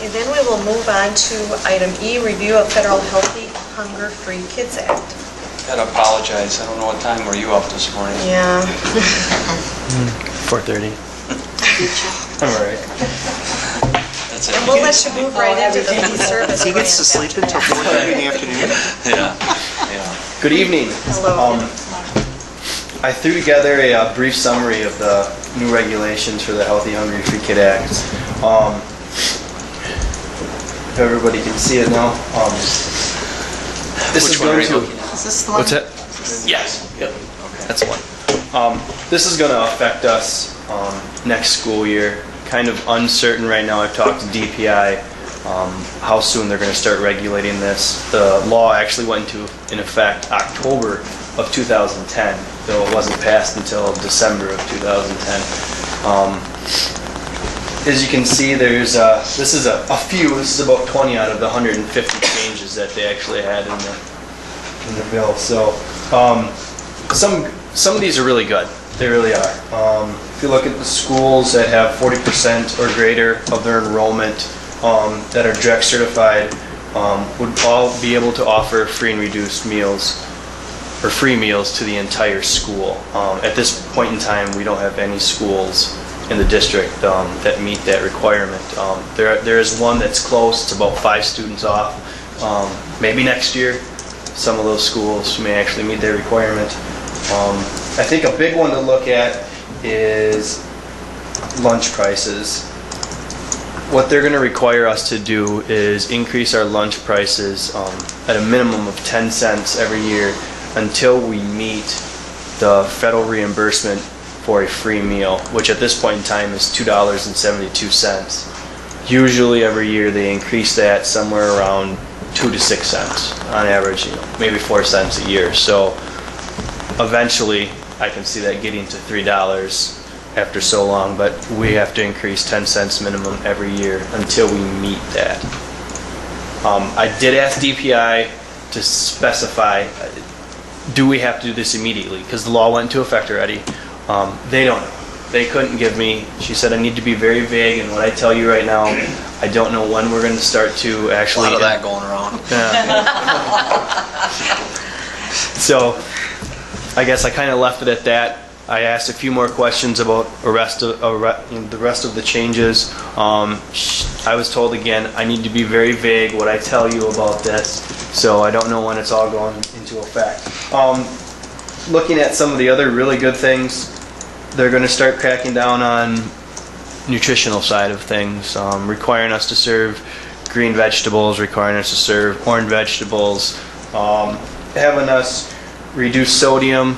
And then we will move on to item E, review of Federal Healthy Hunger-Free Kids Act. Gotta apologize. I don't know what time were you up this morning? Yeah. 4:30. I'm all right. That's it. And we'll let you move right into the food service. He gets to sleep until 4:30 in the afternoon. Yeah. Good evening. Hello. I threw together a brief summary of the new regulations for the Healthy Hungry Free Kid Act. If everybody can see it now. This Which is one are going you to. looking at? Is this the one? What's that? Yes. Yep. Okay. That's one. This is going to affect us next school year. Kind of uncertain right now. I've talked to DPI how soon they're going to start regulating this. The law actually went in effect October of 2010, though it wasn't passed until December of 2010. As you can see, there's this is a few. This is about 20 out of the 150 changes that they actually had in the bill. So some of these are really good. They really are. If you look at the schools that have 40% or greater of their enrollment that are direct certified, would all be able to offer free and reduced meals or free meals to the entire school. At this point in time, we don't have any schools in the district that meet that requirement. There is one that's close. It's about 5 students off. Maybe next year, some of those schools may actually meet their requirement. I think a big one to look at is lunch prices. What they're going to require us to do is increase our lunch prices at a minimum of 10 cents every year until we meet the federal reimbursement for a free meal, which at this point in time is $2.72. Usually every year they increase that somewhere around 2 to 6 cents on average, maybe 4 cents a year. So eventually I can see that getting to $3 after so long, but we have to increase 10 cents minimum every year until we meet that. I did ask DPI to specify, do we have to do this immediately? Because the law went into effect already. They don't know. They couldn't give me, she said I need to be very vague, and what I tell you right now, I don't know when we're going to start to actually... A lot of that going around. So I guess I kind of left it at that. I asked a few more questions about the rest of the changes. I was told again I need to be very vague what I tell you about this, so I don't know when it's all going into effect. Looking at some of the other really good things, they're going to start cracking down on nutritional side of things, requiring us to serve green vegetables, requiring us to serve orange vegetables, having us reduce sodium.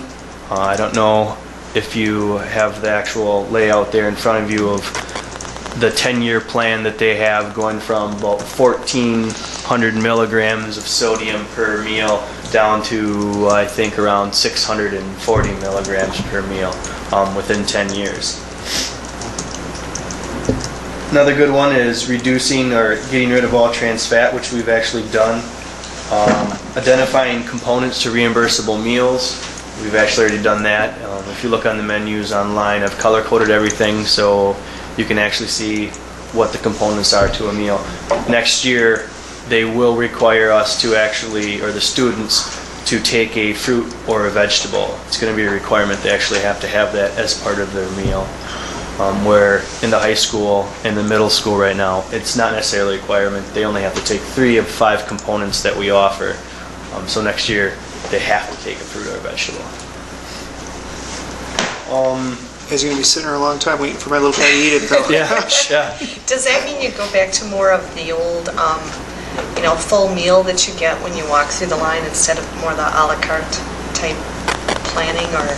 I don't know if you have the actual layout there in front of you of the 10-year plan that they have, going from about 1,400 milligrams of sodium per meal down to, I think, around 640 milligrams per meal within 10 years. Another good one is reducing or getting rid of all trans fat, which we've actually done. Identifying components to reimbursable meals. We've actually already done that. If you look on the menus online, I've color-coded everything so you can actually see what the components are to a meal. Next year, they will require us to actually, or the students, to take a fruit or a vegetable. It's going to be a requirement. They actually have to have that as part of their meal. Where in the high school and the middle school right now, it's not necessarily a requirement. They only have to take 3 of 5 components that we offer. So next year, they have to take a fruit or a vegetable. You guys are going to be sitting there a long time waiting for my little guy to eat it, though. Yeah. Does that mean you go back to more of the old, full meal that you get when you walk through the line instead of more the a la carte type planning? Or,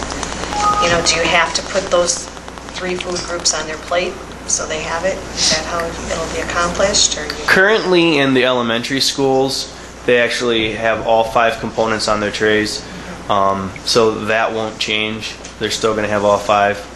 do you have to put those 3 food groups on their plate so they have it? Is that how it'll be accomplished? Or Currently in the elementary schools, they actually have all 5 components on their trays. So that won't change. They're still going to have all 5.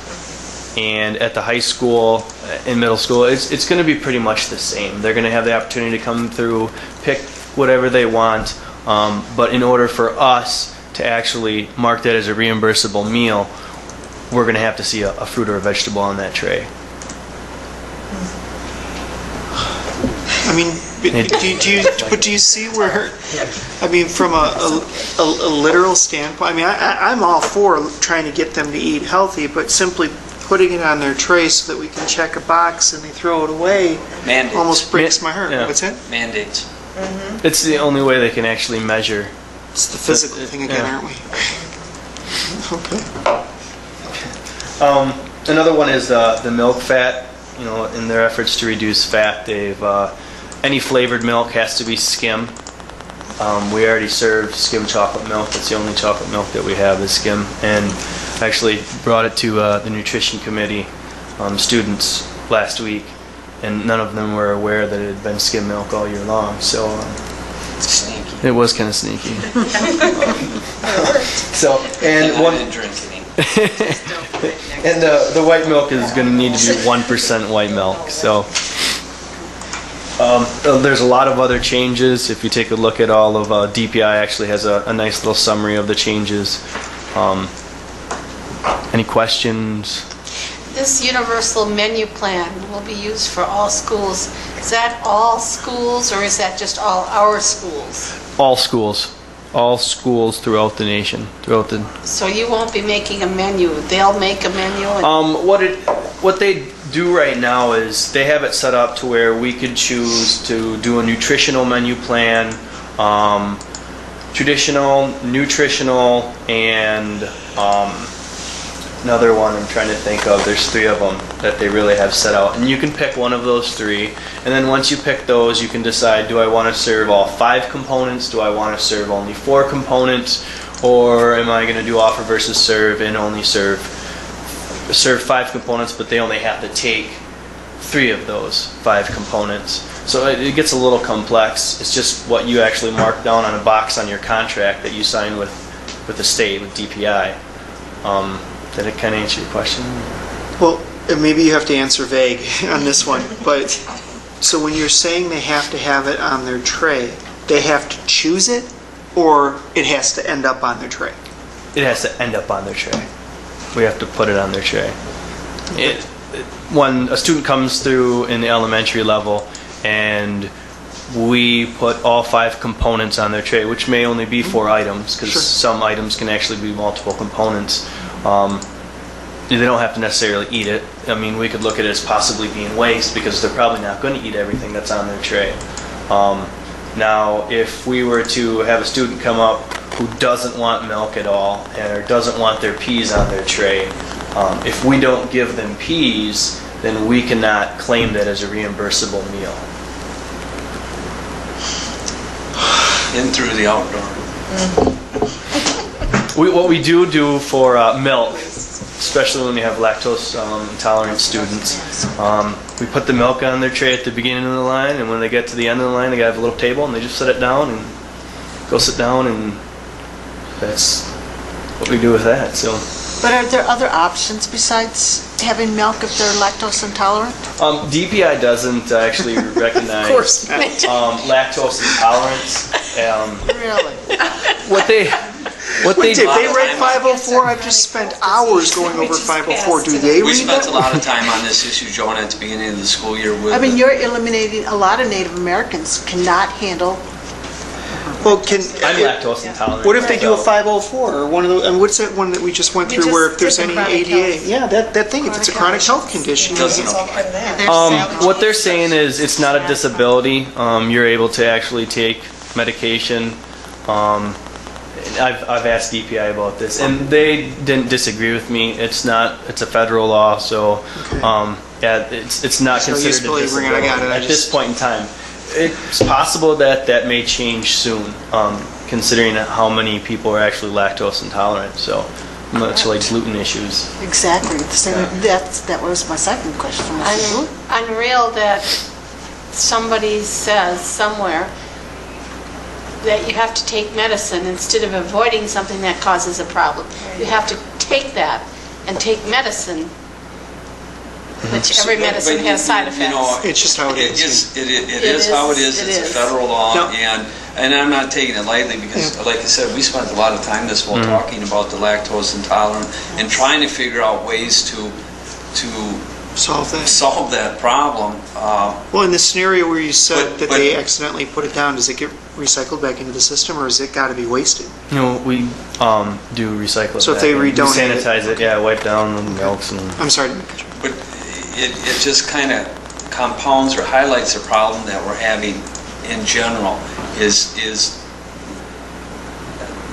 And at the high school and middle school, it's going to be pretty much the same. They're going to have the opportunity to come through, pick whatever they want. But in order for us to actually mark that as a reimbursable meal, we're going to have to see a fruit or a vegetable on that tray. mean, but do you see where, I mean, from a literal standpoint, I mean, I'm all for trying to get them to eat healthy, but simply putting it on their tray so that we can check a box and they throw it away Mandates. almost breaks my heart. Yeah. What's that? Mandates. It's the only way they can actually measure. It's the physical thing again, Yeah. aren't we? Okay. Another one is the milk fat. You know, in their efforts to reduce fat, they've any flavored milk has to be skim. We already serve skim chocolate milk. It's the only chocolate milk that we have is skim. And actually brought it to the nutrition committee students last week, and none of them were aware that it had been skim milk all year long. So Sneaky. it was kind of sneaky. So and I one. didn't drink any. And the white milk is going to need to be 1% white milk. So there's a lot of other changes. If you take a look at all of DPI, actually has a nice little summary of the changes. Any questions? This universal menu plan will be used for all schools. Is that all schools, or is that just all our schools? All schools. All schools throughout the nation. So you won't be making a menu, they'll make a menu? What they do right now is they have it set up to where we could choose to do a nutritional menu plan, traditional, nutritional, and another one I'm trying to think of. There's 3 of them that they really have set out, and you can pick one of those 3. And then once you pick those, you can decide: do I want to serve all 5 components? Do I want to serve only 4 components? Or am I going to do offer versus serve and only serve 5 components, but they only have to take 3 of those 5 components? So it gets a little complex. It's just what you actually mark down on a box on your contract that you sign with the state, with DPI. Did it kind of answer your question? Well, and maybe you have to answer vague on this one, but so when you're saying they have to have it on their tray, they have to choose it, or it has to end up on their tray? It has to end up on their tray. We have to put it on their tray. When a student comes through in the elementary level and we put all 5 components on their tray, which may only be 4 items, because Sure. some items can actually be multiple components. They don't have to necessarily eat it. I mean, we could look at it as possibly being waste, because they're probably not going to eat everything that's on their tray. Now, if we were to have a student come up who doesn't want milk at all, or doesn't want their peas on their tray, if we don't give them peas, then we cannot claim that as a reimbursable meal. In through the outdoor. What we do for milk, especially when we have lactose intolerant students, we put the milk on their tray at the beginning of the line, and when they get to the end of the line, they have a little table, and they just set it down and go sit down, and that's what we do with that. So, But are there other options besides having milk if they're lactose intolerant? DPI doesn't actually recognize lactose intolerance. Really? What they If they read 504, I've just spent hours going over 504. Do they We read spent that? a lot of time on this issue, Joan, at the beginning of the school year with... I mean, you're eliminating, a lot of Native Americans cannot handle, Well, I'm lactose intolerant. what if they do a so- 504 or one of those? And what's that one that we just went We through just where if there's did the any chronic ADA? health. Yeah, that thing. If it's a chronic health condition, Doesn't It's all part of that. What they're saying is it's not a disability. You're able to actually take medication. I've asked DPI about this, and they didn't disagree with me. It's a federal law, so yeah, it's not There's no use considered a believing it. I disability got it. I at this just- point in time. It's possible that may change soon, considering how many people are actually lactose intolerant. So much like gluten issues. exactly, the same, that was my second question. Unreal that somebody says somewhere that you have to take medicine instead of avoiding something that causes a problem. You have to take that and take medicine, which every medicine has side You know, effects. It's just how it is. It is how it is. It It's a is. federal law, No. and I'm not taking it lightly because, like I said, we spent a lot of time this fall talking about the lactose intolerant and trying to figure out ways to solve that problem. Well, in the scenario where you said But- that but- they accidentally put it down, does it get recycled back into the system, or has it got to be wasted? You know, we do recycle it. So if back they in. We redonate it- sanitize it, yeah, wipe down the milks and. I'm sorry. But it just kind of compounds or highlights the problem that we're having in general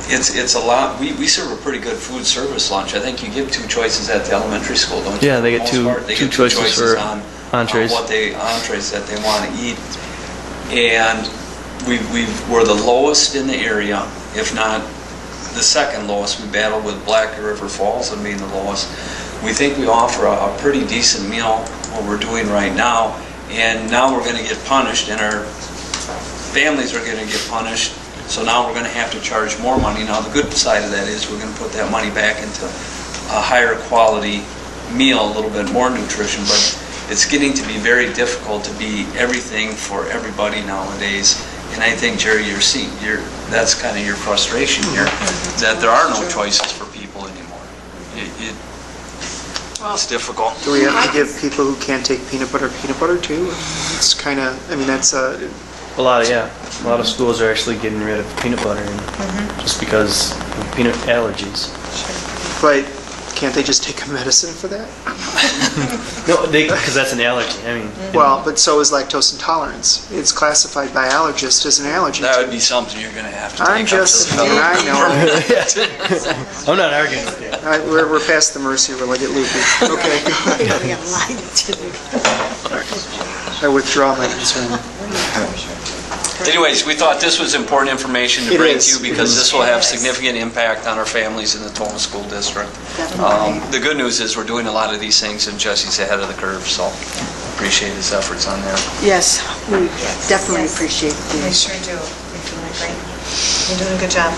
it's a lot, we serve a pretty good food service lunch. I think you give two choices at the elementary school, don't you? Yeah, they get For the most part? They two get choices for on entrees. entrees that they want to eat. And we're the lowest in the area, if not the second lowest. We battle with Black River Falls and being the lowest. We think we offer a pretty decent meal, what we're doing right now, and now we're going to get punished, and our families are going to get punished, so now we're going to have to charge more money. Now, the good side of that is we're going to put that money back into a higher quality meal, a little bit more nutrition, but it's getting to be very difficult to be everything for everybody nowadays. And I think, Jerry, that's kind of your frustration here, that there are no choices for people anymore. It's difficult. Do we have to give people who can't take peanut butter too? It's kind of, I mean, that's a... A lot of schools are actually getting rid of peanut butter just because of peanut allergies. But can't they just take a medicine for that? No, because that's an allergy. I mean, Well, but so is lactose intolerance. It's classified by allergists as an allergy. That would be something you're going to have to take I'm up just, to the I know. I'm not arguing with you. We're past the mercy rule. I get loopy. Okay, go ahead. We have line to do. I withdraw my concern. Anyways, we thought this was important information to It bring is. to you because this will have significant impact on our families in the Tolna School District. Definitely. The good news is we're doing a lot of these things and Jesse's ahead of the curve, so appreciate his efforts on that. Yes, we definitely Yes. appreciate We the sure do. You're doing great. You're doing a good job.